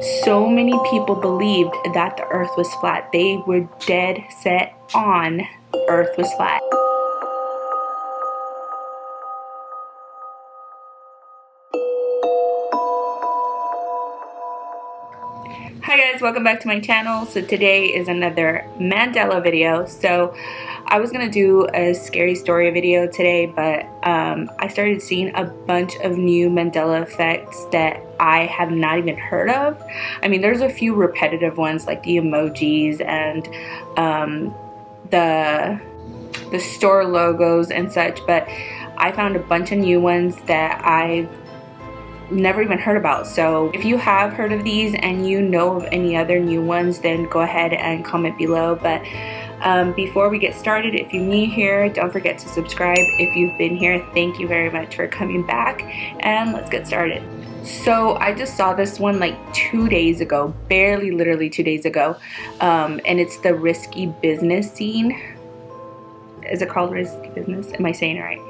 So many people believed that the earth was flat. They were dead set on earth was flat. Hi guys, welcome back to my channel. So today is another Mandela video. So I was gonna do a scary story video today, but I started seeing a bunch of new Mandela effects that I have not even heard of. I mean, there's a few repetitive ones like the emojis and the store logos and such, but I found a bunch of new ones that I've never even heard about. So if you have heard of these and you know of any other new ones, then go ahead and comment below. But before we get started, if you're new here, don't forget to subscribe. If you've been here, thank you very much for coming back, and let's get started. So I just saw this one like 2 days ago, barely literally 2 days ago, and it's the risky business scene. Is it called risky business? Am I saying it right?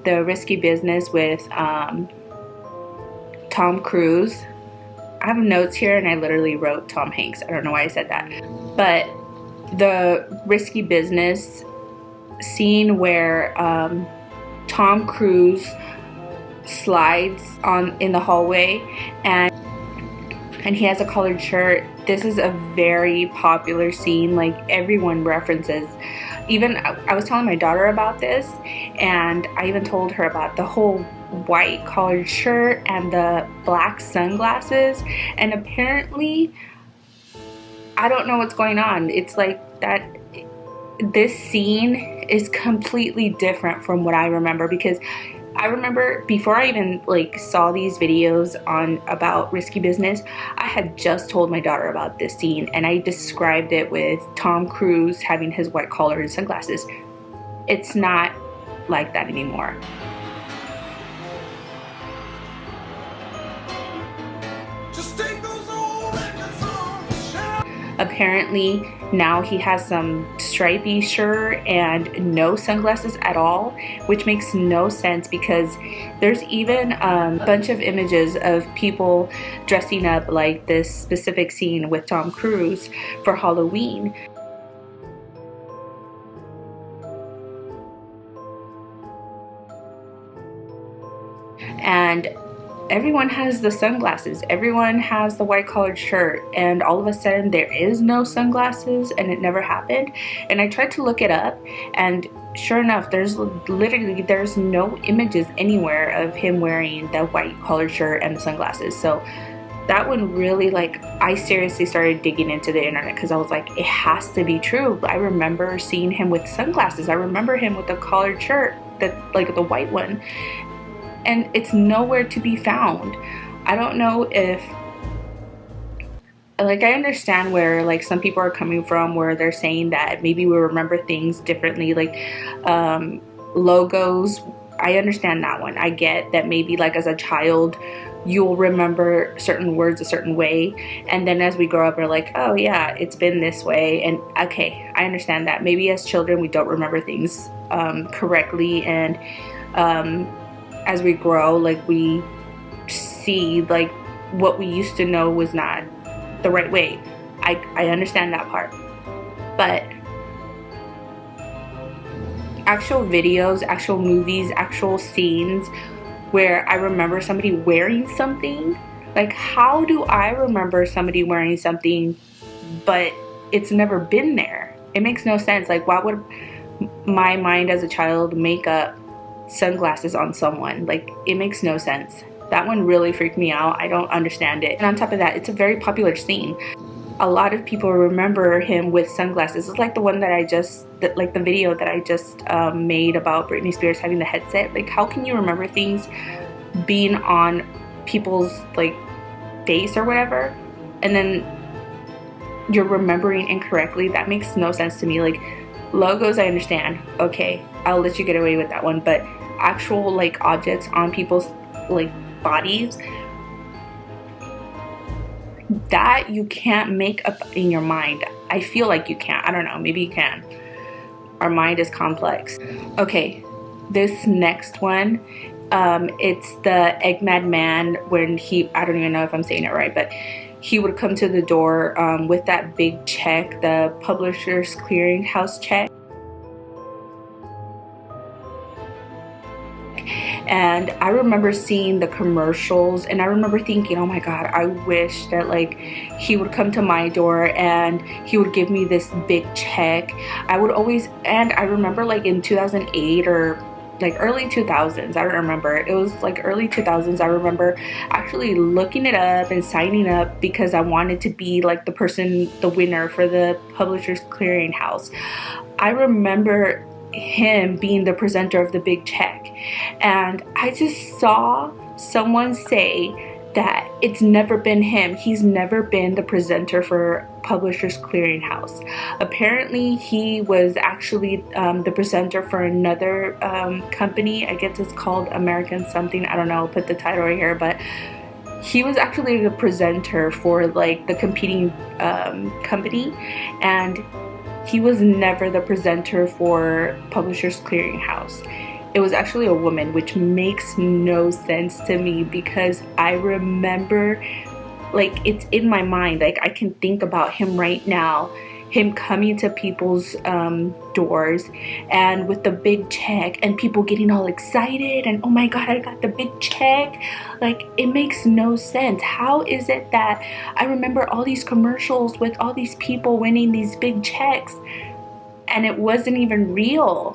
The risky business with Tom Cruise. I have notes here and I literally wrote Tom Hanks. I don't know why I said that. But the risky business scene where Tom Cruise slides in the hallway and he has a collared shirt. This is a very popular scene, like everyone references. Even I was telling my daughter about this, and I even told her about the whole white collared shirt and the black sunglasses. And apparently, I don't know what's going on. It's like that this scene is completely different from what I remember, because I remember before I even like saw these videos about risky business, I had just told my daughter about this scene and I described it with Tom Cruise having his white collar and sunglasses. It's not like that anymore. Apparently now he has some stripy shirt and no sunglasses at all, which makes no sense because there's even a bunch of images of people dressing up like this specific scene with Tom Cruise for Halloween. And everyone has the sunglasses, everyone has the white collared shirt, and all of a sudden there is no sunglasses and it never happened. And I tried to look it up, and sure enough, there's no images anywhere of him wearing the white collared shirt and the sunglasses. So that one really, like, I seriously started digging into the internet because I was like, it has to be true. I remember seeing him with sunglasses. I remember him with a collared shirt, like the white one. And it's nowhere to be found. I don't know if, like, I understand where like some people are coming from, where they're saying that maybe we remember things differently, like logos. I understand that one. I get that maybe like as a child you'll remember certain words a certain way, and then as we grow up we're like, oh yeah, it's been this way. And okay, I understand that maybe as children we don't remember things correctly, and as we grow, like, we see like what we used to know was not the right way. I understand that part. But actual videos, actual movies, actual scenes where I remember somebody wearing something, like, how do I remember somebody wearing something but it's never been there? It makes no sense. Like, why would my mind as a child make up sunglasses on someone? Like, it makes no sense. That one really freaked me out. I don't understand it. And on top of that, it's a very popular scene. A lot of people remember him with sunglasses. It's like the one that like the video that I just made about Britney Spears having the headset. Like, how can you remember things being on people's like face or whatever, and then you're remembering incorrectly? That makes no sense to me. Like, logos, I understand. Okay, I'll let you get away with that one. But actual like objects on people's like bodies, that you can't make up in your mind. I feel like you can't. I don't know, maybe you can. Our mind is complex. Okay, this next one It's the Eggman Man when I don't even know if I'm saying it right, but he would come to the door with that big check, the Publishers Clearinghouse check. And I remember seeing the commercials, and I remember thinking, oh my god, I wish that like he would come to my door and he would give me this big check. I would always, and I remember like in 2008 or like early 2000s, I don't remember, it was like early 2000s, I remember actually looking it up and signing up because I wanted to be like the winner for the Publishers Clearinghouse. I remember him being the presenter of the big check, and I just saw someone say that it's never been him. He's never been the presenter for Publishers Clearinghouse. Apparently he was actually the presenter for another company. I guess it's called American something, I don't know, I'll put the title right here, but he was actually the presenter for like the competing company, and he was never the presenter for Publishers Clearinghouse. It was actually a woman, which makes no sense to me because I remember, like, it's in my mind, like I can think about him right now, him coming to people's doors and with the big check and people getting all excited and oh my god, I got the big check. Like, it makes no sense. How is it that I remember all these commercials with all these people winning these big checks and it wasn't even real?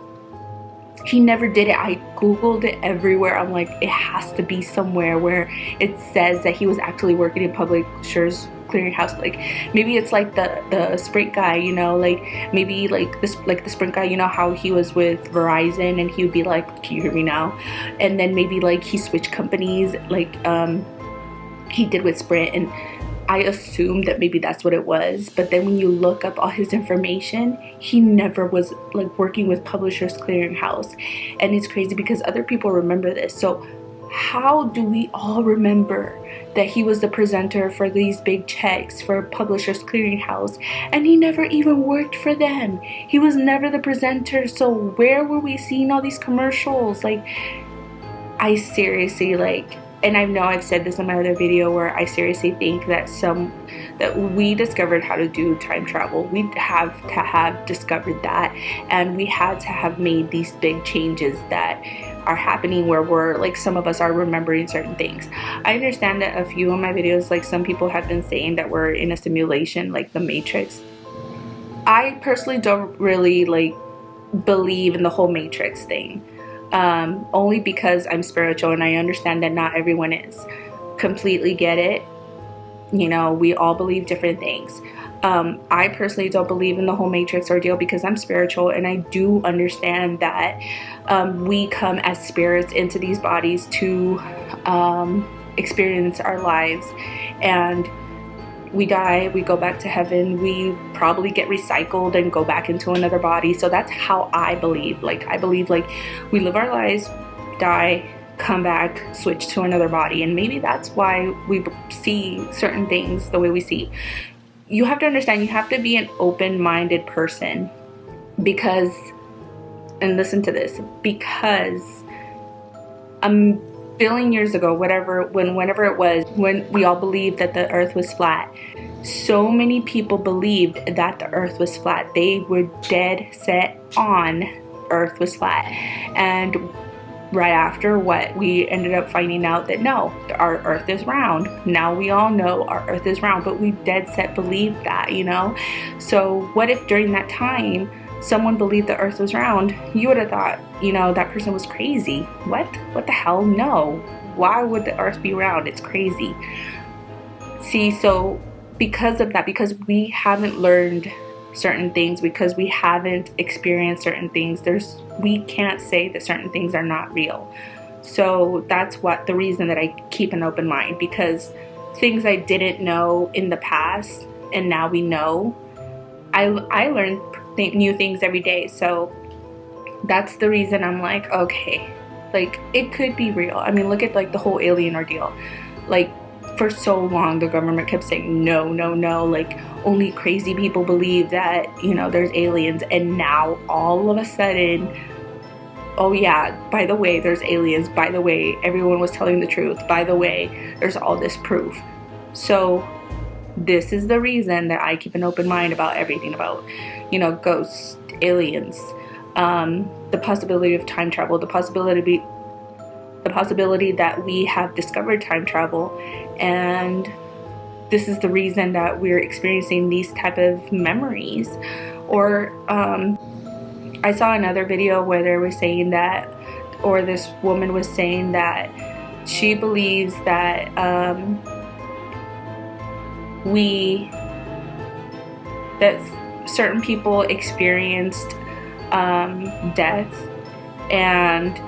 He never did it. I googled it everywhere. I'm like, it has to be somewhere where it says that he was actually working in Publishers Clearinghouse. Like, maybe it's like the Sprint guy, you know, like maybe like the Sprint guy, you know how he was with Verizon and he would be like, can you hear me now? And then maybe like he switched companies like he did with Sprint, and I assumed that maybe that's what it was. But then when you look up all his information, he never was like working with Publishers Clearinghouse. And it's crazy because other people remember this. So how do we all remember that he was the presenter for these big checks for Publishers Clearinghouse and he never even worked for them? He was never the presenter. So where were we seeing all these commercials? Like, I seriously, like, and I know I've said this in my other video where I seriously think that we discovered how to do time travel. We have to have discovered that, and we had to have made these big changes that are happening where we're like, some of us are remembering certain things. I understand that a few of my videos, like some people have been saying that we're in a simulation like the Matrix. I personally don't really like believe in the whole Matrix thing. Only because I'm spiritual and I understand that not everyone is. Completely get it. You know, we all believe different things. I personally don't believe in the whole Matrix ordeal because I'm spiritual, and I do understand that we come as spirits into these bodies to experience our lives, and we die, we go back to heaven, we probably get recycled and go back into another body. So that's how I believe. Like, I believe like we live our lives, die, come back, switch to another body, and maybe that's why we see certain things the way we see. You have to understand, you have to be an open-minded person because, and listen to this, because billion years ago, whenever it was, when we all believed that the earth was flat, so many people believed that the earth was flat. They were dead set on earth was flat. And right after, what we ended up finding out that no, our earth is round. Now we all know our earth is round, but we dead set believed that, you know. So what if during that time someone believed the earth was round? You would have thought, you know, that person was crazy. What the hell? No, why would the earth be round? It's crazy. See, so because of that, because we haven't learned certain things, because we haven't experienced certain things, we can't say that certain things are not real. So that's the reason that I keep an open mind, because things I didn't know in the past and now we know, I learn new things every day. So that's the reason I'm like, okay, like, it could be real. I mean, look at like the whole alien ordeal. Like, for so long the government kept saying no, like only crazy people believe that, you know, there's aliens, and now all of a sudden oh yeah, by the way, there's aliens, by the way, everyone was telling the truth, by the way, there's all this proof. So this is the reason that I keep an open mind about everything, about, you know, ghosts, aliens, the possibility of time travel, the possibility that we have discovered time travel, and this is the reason that we're experiencing these type of memories. Or I saw another video where they were saying that, or this woman was saying that she believes that that certain people experienced death, and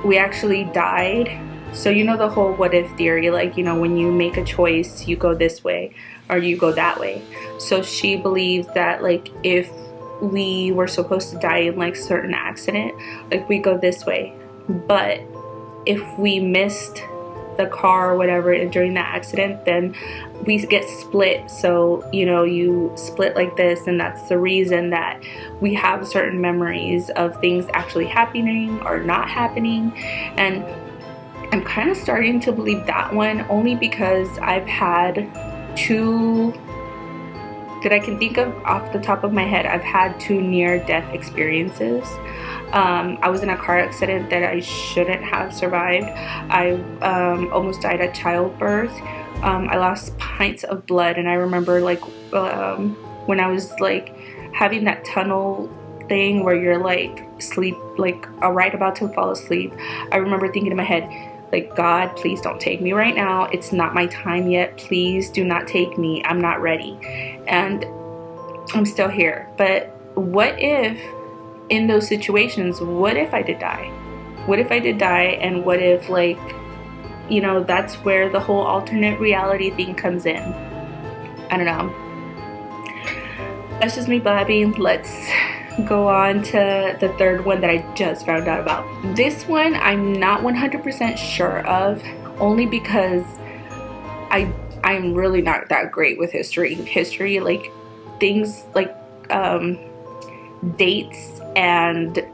we actually died. So you know the whole what if theory, like, you know, when you make a choice, you go this way or you go that way. So she believes that, like, if we were supposed to die in like certain accident, like we go this way, but if we missed the car or whatever during that accident, then we get split. So, you know, you split like this, and that's the reason that we have certain memories of things actually happening or not happening. And I'm kind of starting to believe that one, only because I've had two that I can think of off the top of my head. I've had two near-death experiences. I was in a car accident that I shouldn't have survived. I almost died at childbirth. I lost pints of blood, and I remember, like, when I was like having that tunnel thing where you're like sleep, like right about to fall asleep, I remember thinking in my head, like, God, please don't take me right now. It's not my time yet. Please do not take me. I'm not ready. And I'm still here. But what if in those situations, what if I did die? What if I did die, and what if, like, you know, that's where the whole alternate reality thing comes in. I don't know. That's just me blabbing. Let's go on to the third one that I just found out about. This one I'm not 100% sure of, only because I'm really not that great with history, like things like dates and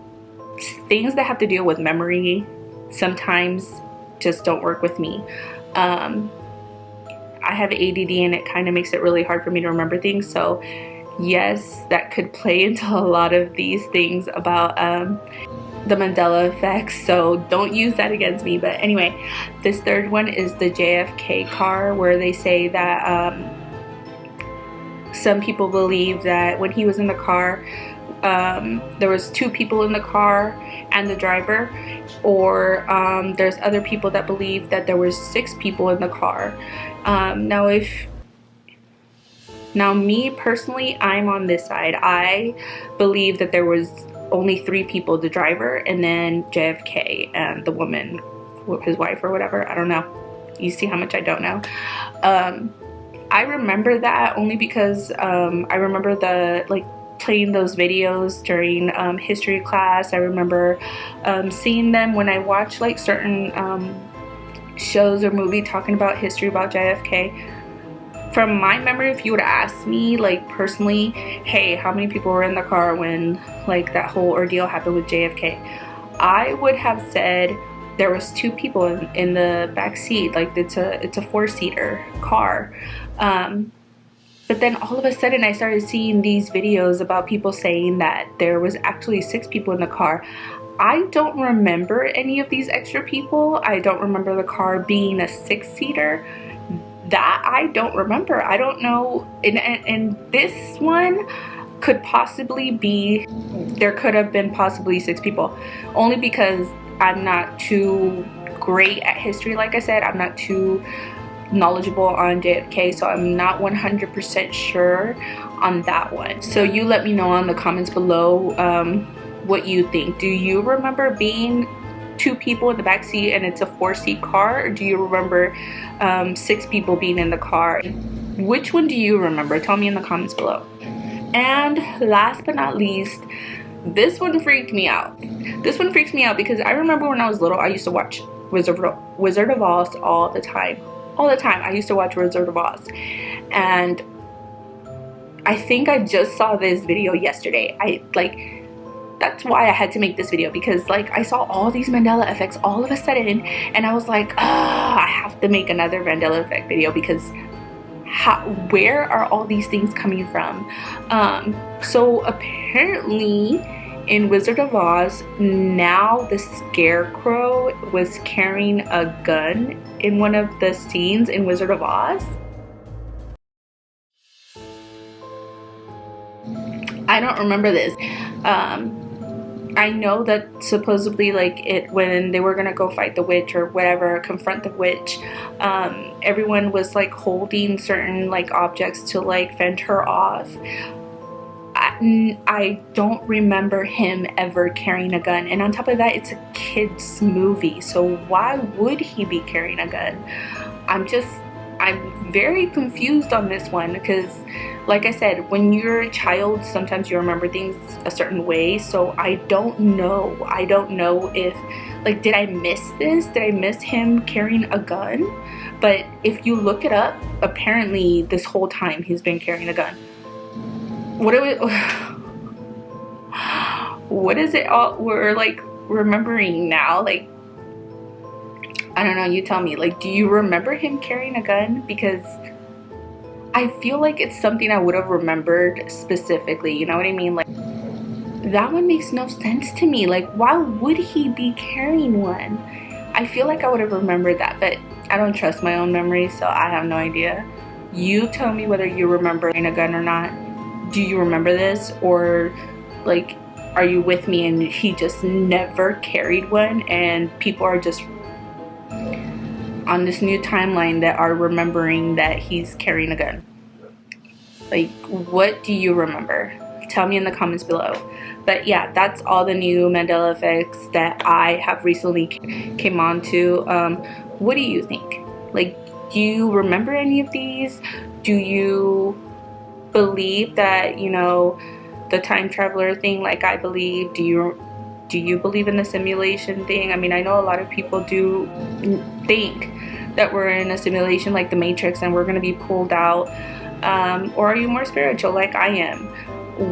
things that have to deal with memory sometimes just don't work with me. I have ADD, and it kind of makes it really hard for me to remember things. So yes, that could play into a lot of these things about the Mandela effect, so don't use that against me. But anyway, this third one is the JFK car, where they say that some people believe that when he was in the car, there was two people in the car and the driver, or there's other people that believe that there was 6 people in the car. Now me personally, I'm on this side. I believe that there was only 3 people, the driver and then JFK and the woman, his wife or whatever. I don't know. You see how much I don't know. I remember that only because I remember playing those videos during history class. I remember seeing them when I watch like certain shows or movie talking about history about JFK. From my memory, if you would ask me, like, personally, hey, how many people were in the car when, like, that whole ordeal happened with JFK, I would have said there was 2 people in the back seat. Like, it's a 4-seater car. But then all of a sudden I started seeing these videos about people saying that there was actually 6 people in the car. I don't remember any of these extra people. I don't remember the car being a 6-seater. That I don't remember. I don't know. And this one could possibly be, there could have been possibly 6 people. Only because I'm not too great at history. Like I said, I'm not too knowledgeable on JFK, so I'm not 100% sure on that one. So you let me know in the comments below what you think. Do you remember being 2 people in the back seat and it's a 4-seat car, or do you remember 6 people being in the car? Which one do you remember? Tell me in the comments below. And last but not least, this one freaked me out. This one freaks me out because I remember when I was little, I used to watch Wizard of Oz all the time. I used to watch Wizard of Oz, and I think I just saw this video yesterday. that's why I had to make this video, because like I saw all these Mandela effects all of a sudden and I was like, I have to make another Mandela effect video, because where are all these things coming from? So apparently in Wizard of Oz, now the scarecrow was carrying a gun in one of the scenes in Wizard of Oz. I don't remember this. I know that supposedly, like, when they were gonna go fight the witch or whatever, confront the witch, everyone was like holding certain like objects to like fend her off. I don't remember him ever carrying a gun, and on top of that, it's a kids movie, so why would he be carrying a gun? I'm very confused on this one, because like I said, when you're a child, sometimes you remember things a certain way, so I don't know if, like, did I miss this? Did I miss him carrying a gun? But if you look it up, apparently this whole time he's been carrying a gun. What is it all we're like remembering now? Like, I don't know, you tell me. Like, do you remember him carrying a gun? Because I feel like it's something I would have remembered specifically, you know what I mean? Like, that one makes no sense to me. Like, why would he be carrying one? I feel like I would have remembered that, but I don't trust my own memory, so I have no idea. You tell me whether you remember a gun or not. Do you remember this? Or, like, are you with me and he just never carried one and people are just on this new timeline that are remembering that he's carrying a gun? Like, what do you remember? Tell me in the comments below. But yeah, that's all the new Mandela effects that I have recently came on to. What do you think? Like, do you remember any of these? Do you believe that, you know, the time traveler thing like I believe? Do you believe in the simulation thing? I mean, I know a lot of people do think that we're in a simulation like the Matrix and we're going to be pulled out. Or are you more spiritual like I am?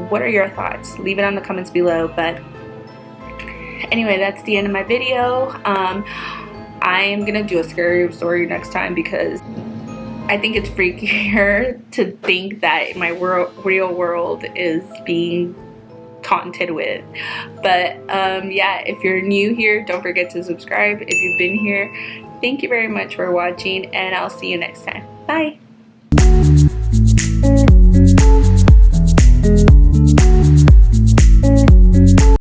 What are your thoughts? Leave it on the comments below. But anyway, that's the end of my video. I am going to do a scary story next time, because I think it's freakier to think that my real world is being taunted with. But yeah, if you're new here, don't forget to subscribe. If you've been here, thank you very much for watching, and I'll see you next time. Bye.